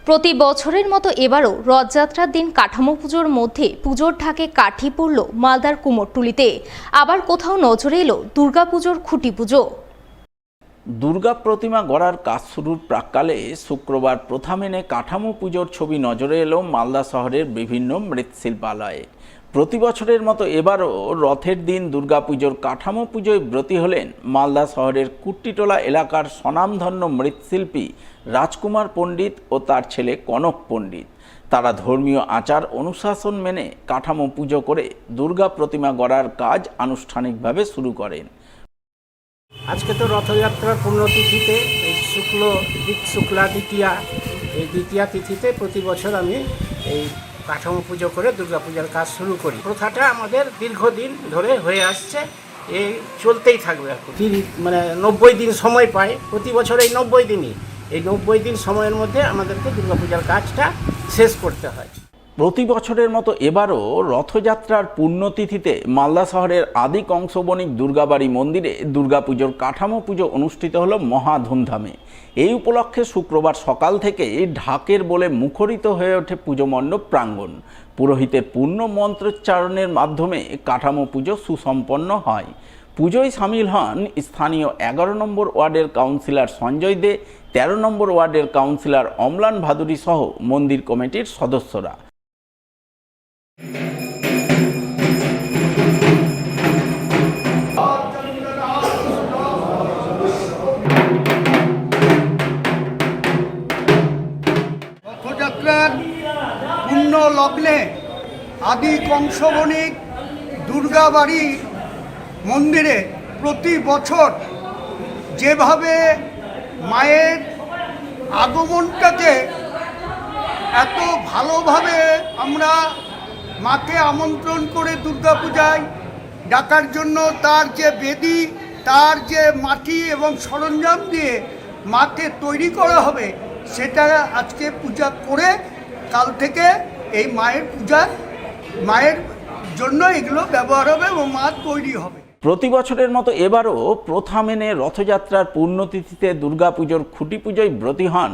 প্রতি বছরের মতো এবারও রথযাত্রার দিন কাঠামো পুজোর মধ্যে পুজোর ঢাকে কাঠি পড়ল মালদার কুমোরটুলিতে। আবার কোথাও নজরে এলো দুর্গাপুজোর খুঁটি পুজো। দুর্গা প্রতিমা গড়ার কাজ শুরুর প্রাক্কালে শুক্রবার প্রথা মেনে কাঠামো পুজোর ছবি নজরে এলো মালদা শহরের বিভিন্ন মৃৎশিল্পালয়ে। প্রতি বছরের মতো এবারও রথের দিন দুর্গাপুজোর কাঠামো পুজোয় ব্রতী হলেন মালদা শহরের কুট্টিটোলা এলাকার স্বনামধন্য মৃৎশিল্পী রাজকুমার পণ্ডিত ও তার ছেলে কনক পণ্ডিত। তারা ধর্মীয় আচার অনুশাসন মেনে কাঠামো পুজো করে দুর্গা প্রতিমা গড়ার কাজ আনুষ্ঠানিকভাবে শুরু করেন। আজকে তো রথযাত্রার পুণ্যতিথিতে এই শুক্লা দ্বিতীয়া, এই দ্বিতীয়া তিথিতে প্রতি বছর আমি এই কাঠামো পুজো করে দুর্গাপূজার কাজ শুরু করি। প্রথাটা আমাদের দীর্ঘদিন ধরে হয়ে আসছে, এই চলতেই থাকবে। আর 90 দিন সময় পায় প্রতি বছর। এই 90 দিন সময়ের মধ্যে আমাদেরকে দুর্গাপূজার কাজটা শেষ করতে হয়। প্রতি বছরের মতো এবারও রথযাত্রার পুণ্যতিথিতে মালদা শহরের আদি কংসবণিক দুর্গাবাড়ি মন্দিরে দুর্গাপুজোর কাঠামো পুজো অনুষ্ঠিত হলো মহা ধুমধামে। এই উপলক্ষে শুক্রবার সকাল থেকে ঢাকের বলে মুখরিত হয়ে ওঠে পুজো মণ্ডপ প্রাঙ্গণ। পুরোহিতের পূর্ণ মন্ত্রোচ্চারণের মাধ্যমে কাঠামো পুজো সুসম্পন্ন হয়। পুজোয় সামিল হন স্থানীয় 11 নম্বর ওয়ার্ডের কাউন্সিলর সঞ্জয় দে, 13 নম্বর ওয়ার্ডের কাউন্সিলর অম্লান ভাদুরী সহ মন্দির কমিটির সদস্যরা। রথযাত্রার পূর্ণ লগ্নে আদি কংসবণিক দুর্গাবাড়ি মন্দিরে প্রতি বছর যেভাবে মায়ের আগমনটাকে এত ভালোভাবে আমরা মাকে আমন্ত্রণ করে দুর্গাপূজায় ডাকার জন্য তার যে বেদি, তার যে মাটি এবং সরঞ্জাম দিয়ে মাকে তৈরি করা হবে, সেটা আজকে পূজা করে কাল থেকে এই মায়ের জন্য এগুলো ব্যবহার হবে এবং মা তৈরি হবে। প্রতি বছরের মতো এবারও প্রথা মেনে রথযাত্রার পুণ্যতিথিতে দুর্গাপুজোর খুঁটি পুজোয় ব্রতী হন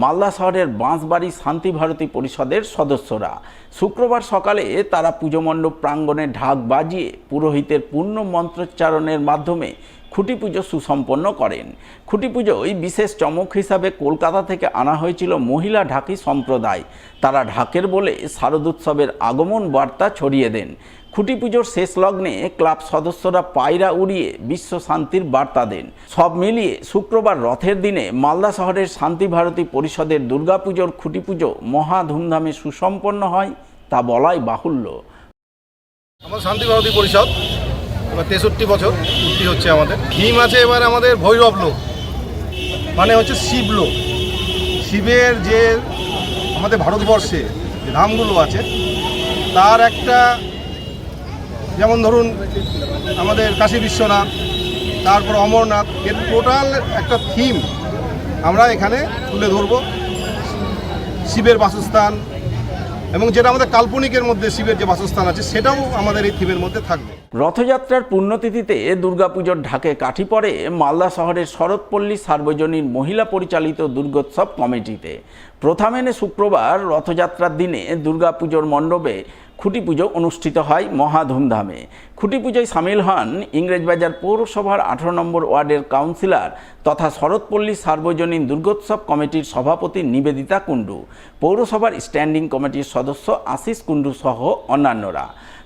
মালদা শহরের বাঁশবাড়ি শান্তি ভারতী পরিষদের সদস্যরা। শুক্রবার সকালে তারা পুজো মণ্ডপ প্রাঙ্গণে ঢাক বাজিয়ে পুরোহিতের পূর্ণ মন্ত্রোচ্চারণের মাধ্যমে খুঁটি পুজো সুসম্পন্ন করেন। খুঁটি পুজোয় বিশেষ চমক হিসাবে কলকাতা থেকে আনা হয়েছিল মহিলা ঢাকি সম্প্রদায়। তারা ঢাকের বলে শারদোৎসবের আগমন বার্তা ছড়িয়ে দেন। খুঁটি পুজোর শেষ লগ্নে ক্লাব সদস্যরা পায়রা উড়িয়ে বিশ্ব শান্তির বার্তা দেন। সব মিলিয়ে শুক্রবার রথের দিনে মালদা শহরের শান্তি ভারতী পরিষদের দুর্গাপুজোর খুঁটি পুজো মহা ধুমধামে সুসম্পন্ন হয় তা বলাই বাহুল্য। আমার শান্তি ভারতী পরিষদ এবার 63 বছর পূর্তি হচ্ছে। আমাদের থিম আছে এবার আমাদের ভৈরব লোক, মানে হচ্ছে শিবলোক। শিবের যে আমাদের ভারতবর্ষে যে ধামগুলো আছে তার একটা, যেমন ধরুন আমাদের কাশী বিশ্বনাথ, তারপর অমরনাথ, এর টোটাল একটা থিম আমরা এখানে তুলে ধরব। শিবের বাসস্থান এবং যেটা আমাদের কাল্পনিকের মধ্যে শিবের যে বাসস্থান আছে সেটাও আমাদের এই থিমের মধ্যে থাকবে। রথযাত্রার পুণ্যতিথিতে দুর্গাপুজোর ঢাকে কাঠি পড়ে মালদা শহরের শরৎপল্লী সার্বজনীন মহিলা পরিচালিত দুর্গোৎসব কমিটিতে। প্রথা মেনে শুক্রবার রথযাত্রার দিনে দুর্গাপুজোর মণ্ডপে খুঁটি পুজো অনুষ্ঠিত হয় মহা ধুমধামে। খুঁটি পুজোয় সামিল হন ইংরেজবাজার পৌরসভার 18 নম্বর ওয়ার্ডের কাউন্সিলর তথা শরৎপল্লী সার্বজনীন দুর্গোৎসব কমিটির সভাপতি নিবেদিতা কুণ্ডু, পৌরসভার স্ট্যান্ডিং কমিটির সদস্য আশিস কুণ্ডু সহ অন্যান্যরা।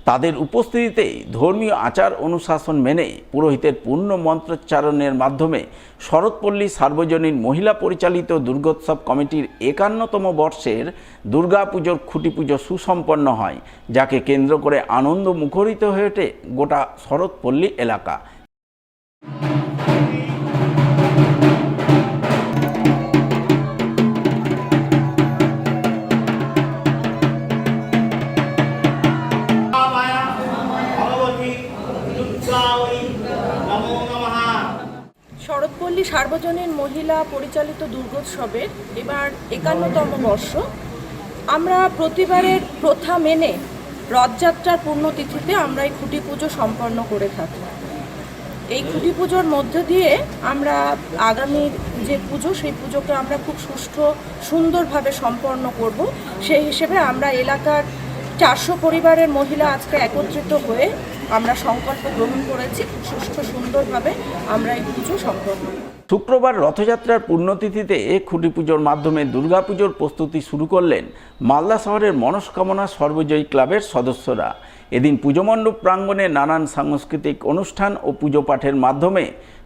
তাদের উপস্থিতিতেই ধর্মীয় আচার অনুশাসন মেনে পুরোহিতের পূর্ণ মন্ত্রোচ্চারণের মাধ্যমে শরৎপল্লী সার্বজনীন মহিলা পরিচালিত দুর্গোৎসব কমিটির 51তম বর্ষের দুর্গাপুজোর খুঁটি পুজো সুসম্পন্ন হয়, যাকে কেন্দ্র করে আনন্দ মুখরিত হয়ে ওঠে গোটা শরৎপল্লী এলাকা। শরৎপল্লী সার্বজনীন মহিলা পরিচালিত দুর্গোৎসবের এবার 51তম বর্ষ। আমরা প্রতিবারের প্রথা মেনে রথযাত্রার পুণ্যতিথিতে আমরা এই খুঁটি পুজো সম্পন্ন করে থাকি। এই খুঁটি পুজোর মধ্য দিয়ে আমরা আগামীর যে পুজো সেই পুজোকে আমরা খুব সুষ্ঠু সুন্দরভাবে সম্পন্ন করব। সেই হিসেবে আমরা এলাকার 400 পরিবারের মহিলা আজকে একত্রিত হয়ে আমরা সংকল্প গ্রহণ করেছি সুষ্ঠু সুন্দরভাবে আমরা এই পুজো সম্পন্ন করব। শুক্রবার রথযাত্রার পুণ্যতিথিতে খুঁটি পুজোর মাধ্যমে দুর্গাপুজোর প্রস্তুতি শুরু করলেন মালদা শহরের মনস্কামনা সর্বজয়ী ক্লাবের সদস্যরা। এদিন পুজোমণ্ডপ প্রাঙ্গণে নানান সাংস্কৃতিক অনুষ্ঠান ও পুজো পাঠের মাধ্যমে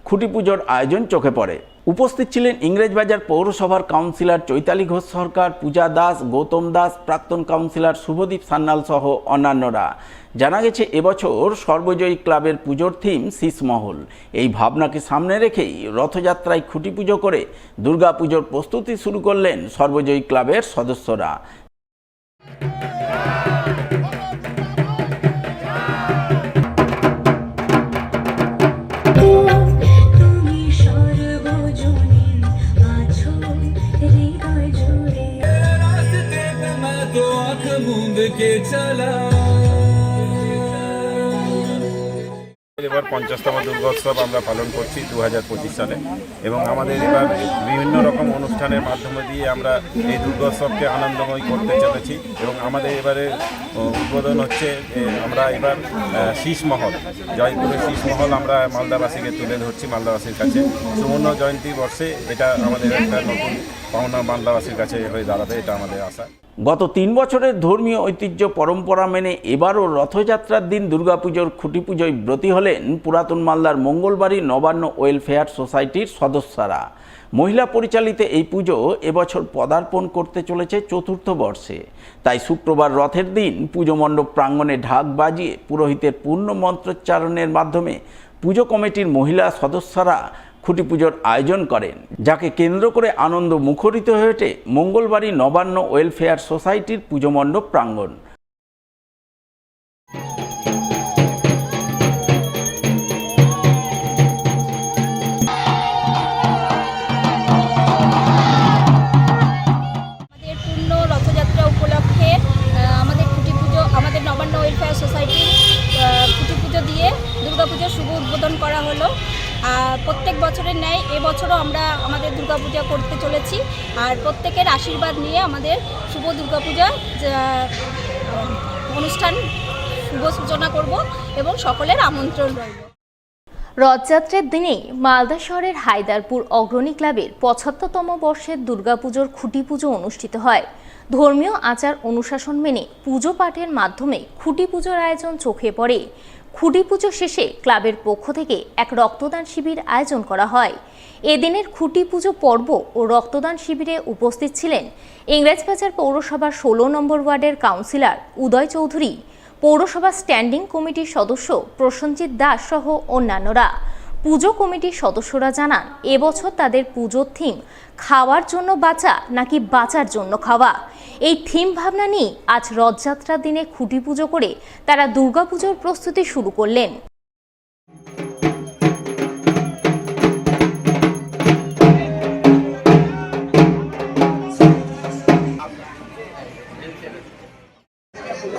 খুঁটি পুজোর আয়োজন চোখে পড়ে। উপস্থিত ছিলেন ইংরেজবাজার পৌরসভার কাউন্সিলর চৈতালি ঘোষ সরকার, পূজা দাস, গৌতম দাস, প্রাক্তন কাউন্সিলর শুভদীপ সান্যাল সহ অন্যান্যরা। জানা গেছে এবছর সর্বজয়ী ক্লাবের পুজোর থিম শীষমহল। এই ভাবনাকে সামনে রেখেই রথযাত্রায় খুঁটি পুজো করে দুর্গাপুজোর প্রস্তুতি শুরু করলেন সর্বজয়ী ক্লাবের সদস্যরা। এবার 50তম দুর্গোৎসব আমরা পালন করছি 2025 সালে এবং আমাদের এবার বিভিন্ন রকম অনুষ্ঠানের মাধ্যমে দিয়ে আমরা এই দুর্গোৎসবকে আনন্দময় করতে চলেছি এবং আমাদের এবারে উদ্বোধন হচ্ছে আমরা এবার শীষমহল, জয়পুরের শীষমহল আমরা মালদাবাসীকে তুলে ধরছি মালদাবাসীর কাছে। সুবর্ণ জয়ন্তী বর্ষে এটা আমাদের একটা নতুন পাওনা মালদাবাসীর কাছে হয়ে দাঁড়াবে, এটা আমাদের আশা। গত 3 বছরের ধর্মীয় ঐতিহ্য পরম্পরা মেনে এবারও রথযাত্রার দিন দুর্গাপুজোর খুঁটি পুজোয় ব্রতী হলেন পুরাতন মালদার মঙ্গলবাড়ি নবান্ন ওয়েলফেয়ার সোসাইটির সদস্যরা। মহিলা পরিচালিত এই পুজো এবছর পদার্পণ করতে চলেছে 4র্থ বর্ষে। তাই শুক্রবার রথের দিন পুজো মণ্ডপ প্রাঙ্গণে ঢাক বাজিয়ে পুরোহিতের পূর্ণ মন্ত্রোচ্চারণের মাধ্যমে পুজো কমিটির মহিলা সদস্যরা খুঁটি পুজোর আয়োজন করেন, যাকে কেন্দ্র করে আনন্দ মুখরিত হয়ে ওঠে মঙ্গলবাড়ি নবান্ন ওয়েলফেয়ার সোসাইটির পুজো মণ্ডপ প্রাঙ্গণ। আমাদের পূর্ণ রথযাত্রা উপলক্ষে আমাদের খুঁটি পুজো, আমাদের নবান্ন ওয়েলফেয়ার সোসাইটির খুঁটি পুজো দিয়ে দুর্গাপুজোর শুভ উদ্বোধন করা হলো। প্রত্যেক বছরের ন্যায় এবছরও আমরা আমাদের দুর্গাপূজা করতে চলেছি আর প্রত্যেকের আশীর্বাদ নিয়ে আমাদের শুভ দুর্গাপূজা অনুষ্ঠান শুভ সূচনা করব এবং সকলের আমন্ত্রণ রইল। রথযাত্রার দিনেই মালদা শহরের হায়দারপুর অগ্রণী ক্লাবের 75তম বর্ষের দুর্গাপুজোর খুঁটি পুজো অনুষ্ঠিত হয়। ধর্মীয় আচার অনুশাসন মেনে পুজো পাঠের মাধ্যমে খুঁটি পুজোর আয়োজন চোখে পড়ে। খুঁটি পুজো শেষে ক্লাবের পক্ষ থেকে এক রক্তদান শিবির আয়োজন করা হয়। এদিনের খুঁটি পুজো পর্ব ও রক্তদান শিবিরে উপস্থিত ছিলেন ইংরেজবাজার পৌরসভার 16 নম্বর ওয়ার্ডের কাউন্সিলর উদয় চৌধুরী, পৌরসভা স্ট্যান্ডিং কমিটির সদস্য প্রসেনজিৎ দাস সহ অন্যান্যরা। পুজো কমিটির সদস্যরা জানান, এবছর তাদের পুজোর থিম খাওয়ার জন্য বাঁচা নাকি বাঁচার জন্য খাওয়া। এই থিম ভাবনা নিয়ে আজ রথযাত্রার দিনে খুঁটি পুজো করে তারা দুর্গাপুজোর প্রস্তুতি শুরু করলেন।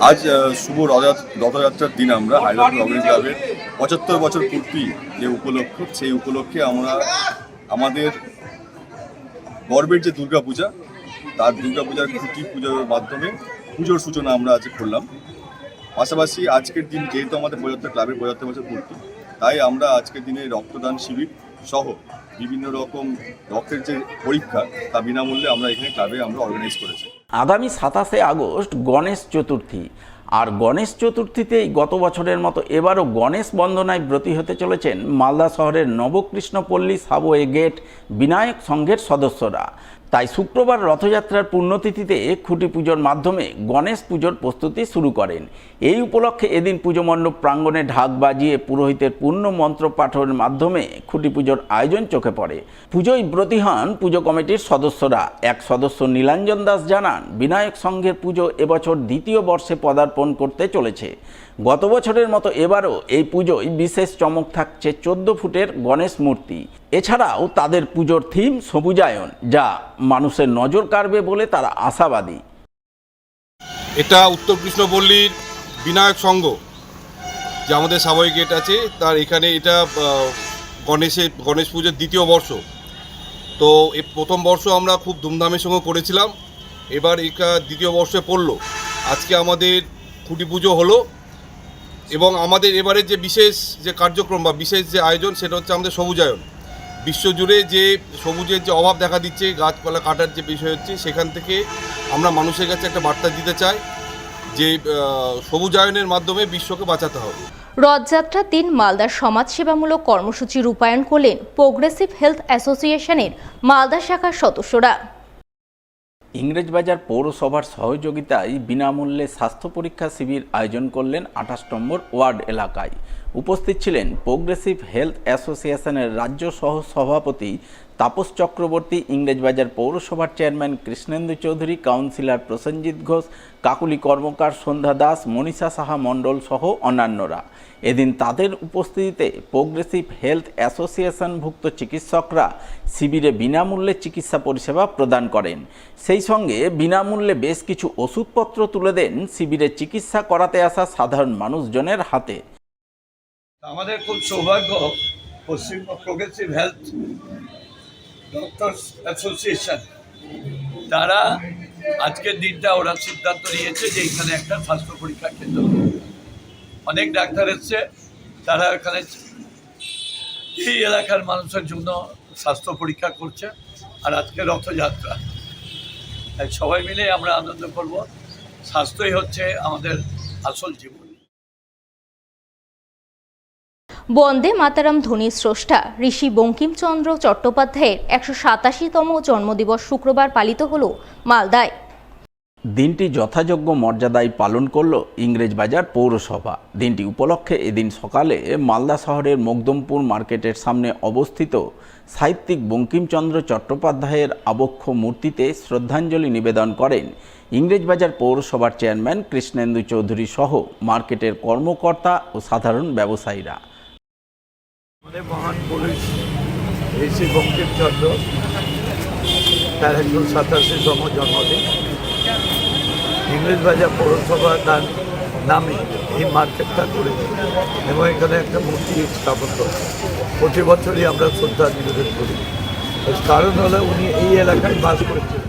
আজ শুভ রথযাত্রার দিন আমরা হায়দারপুর অগ্রণী ক্লাবের 75 বছর পূর্তি যে উপলক্ষ, সেই উপলক্ষে আমরা আমাদের গর্বের যে দুর্গাপূজা, তার দুর্গাপূজার খুঁটি পুজোর মাধ্যমে পুজোর সূচনা আমরা আজ করলাম। পাশাপাশি আজকের দিন যেহেতু আমাদের ক্লাবের 75 বছর পূর্তি, তাই আমরা আজকের দিনে রক্তদান শিবির সহ বিভিন্ন রকম রক্তের যে পরীক্ষা তা বিনামূল্যে আমরা এখানে ক্লাবে আমরা অর্গানাইজ করেছি। আগামী 27শে আগস্ট গণেশ চতুর্থী, আর গণেশ চতুর্থীতেই গত বছরের মতো এবারও গণেশ বন্দনায় ব্রতী হতে চলেছেন মালদা শহরের নবকৃষ্ণপল্লী সাবওয়ে গেট বিনায়ক সংঘের সদস্যরা। তাই শুক্রবার রথযাত্রার পুণ্যতিথিতে খুঁটি পুজোর মাধ্যমে গণেশ পুজোর প্রস্তুতি শুরু করেন। এই উপলক্ষে এদিন পুজো মণ্ডপ প্রাঙ্গণে ঢাক বাজিয়ে পুরোহিতের পূর্ণ মন্ত্র পাঠের মাধ্যমে খুঁটি পুজোর আয়োজন চোখে পড়ে। পুজোয় ব্রতী হন পুজো কমিটির সদস্যরা। এক সদস্য নীলাঞ্জন দাস জানান, বিনায়ক সংঘের পুজো এবছর 2য় বর্ষে পদার্পণ করতে চলেছে। গত বছরের মতো এবারও এই পুজোয় বিশেষ চমক থাকছে 14 ফুটের গণেশ মূর্তি। এছাড়াও তাদের পুজোর থিম সবুজায়ন, যা মানুষের নজর কাড়বে বলে তারা আশাবাদী। এটা উত্তর কৃষ্ণপল্লীর বিনায়ক সংঘ যে আমাদের সাময়িক গেট আছে তার এখানে এটা গণেশ পুজোর দ্বিতীয় বর্ষ। তো এই প্রথম বর্ষ আমরা খুব ধুমধামের সঙ্গে করেছিলাম, এবার এটা দ্বিতীয় বর্ষে পড়লো। আজকে আমাদের খুঁটি পুজো হলো এবং আমাদের এবারে যে বিশেষ যে কার্যক্রম বা বিশেষ যে আয়োজন সেটা হচ্ছে আমাদের সবুজায়ন। বিশ্বজুড়ে যে সবুজের যে অভাব দেখা দিচ্ছে, গাছপালা কাটার যে বিষয় হচ্ছে, সেখান থেকে আমরা মানুষের কাছে একটা বার্তা দিতে চাই যে সবুজায়নের মাধ্যমে বিশ্বকে বাঁচাতে হবে। রথযাত্রার দিন মালদার সমাজসেবামূলক কর্মসূচি রূপায়ণ করলেন প্রোগ্রেসিভ হেলথ অ্যাসোসিয়েশনের মালদা শাখার সদস্যরা। ইংরেজবাজার পৌরসভার সহযোগিতায় বিনামূল্যে স্বাস্থ্য পরীক্ষা শিবির আয়োজন করলেন 28 নম্বর ওয়ার্ড এলাকায়। উপস্থিত ছিলেন প্রোগ্রেসিভ হেলথ অ্যাসোসিয়েশনের রাজ্য সহ সভাপতি তাপস চক্রবর্তী, ইংরেজবাজার পৌরসভার চেয়ারম্যান কৃষ্ণেন্দু চৌধুরী, কাউন্সিলর প্রসেনজিৎ ঘোষ, কাকুলি কর্মকার, সন্ধ্যা দাস, মনীষা সাহা মণ্ডল সহ অন্যান্যরা। এদিন তাদের উপস্থিতিতে প্রোগ্রেসিভ হেলথ অ্যাসোসিয়েশনভুক্ত চিকিৎসকরা শিবিরে বিনামূল্যে চিকিৎসা পরিষেবা প্রদান করেন। সেই সঙ্গে বিনামূল্যে বেশ কিছু ওষুধপত্র তুলে দেন শিবিরে চিকিৎসা করাতে আসা সাধারণ মানুষজনের হাতে। আমাদের খুব সৌভাগ্য, Paschimbanga progressive health doctors association তারা আজকের দিনটা ওরা সিদ্ধান্ত নিয়েছে যে এখানে একটা স্বাস্থ্য পরীক্ষা কেন্দ্র। অনেক ডাক্তার এসছে, তারা এখানে এই এলাকার মানুষের জন্য স্বাস্থ্য পরীক্ষা করছে। আর আজকে রথযাত্রা, তাই সবাই মিলে আমরা আনন্দ করব। স্বাস্থ্যই হচ্ছে আমাদের আসল জীবন। বন্দে মাতারাম ধ্বনির স্রষ্টা ঋষি বঙ্কিমচন্দ্র চট্টোপাধ্যায়ের 187তম জন্মদিবস শুক্রবার পালিত হল মালদায়। দিনটি যথাযোগ্য মর্যাদায় পালন করল ইংরেজবাজার পৌরসভা। দিনটি উপলক্ষে এদিন সকালে মালদা শহরের মকদমপুর মার্কেটের সামনে অবস্থিত সাহিত্যিক বঙ্কিমচন্দ্র চট্টোপাধ্যায়ের আবক্ষ মূর্তিতে শ্রদ্ধাঞ্জলি নিবেদন করেন ইংরেজবাজার পৌরসভার চেয়ারম্যান কৃষ্ণেন্দু চৌধুরী সহ মার্কেটের কর্মকর্তা ও সাধারণ ব্যবসায়ীরা। আমাদের মহান পুরুষ ঋষি বঙ্কিমচন্দ্র, তার 187তম জন্মদিন। ইংরেজবাজার পৌরসভা তার নামে এই মার্কেটটা করেছে এবং এখানে একটা মূর্তি স্থাপন করে প্রতি বছরই আমরা শ্রদ্ধা নিবেদন করি। কারণ হলো উনি এই এলাকায় বাস করেছেন।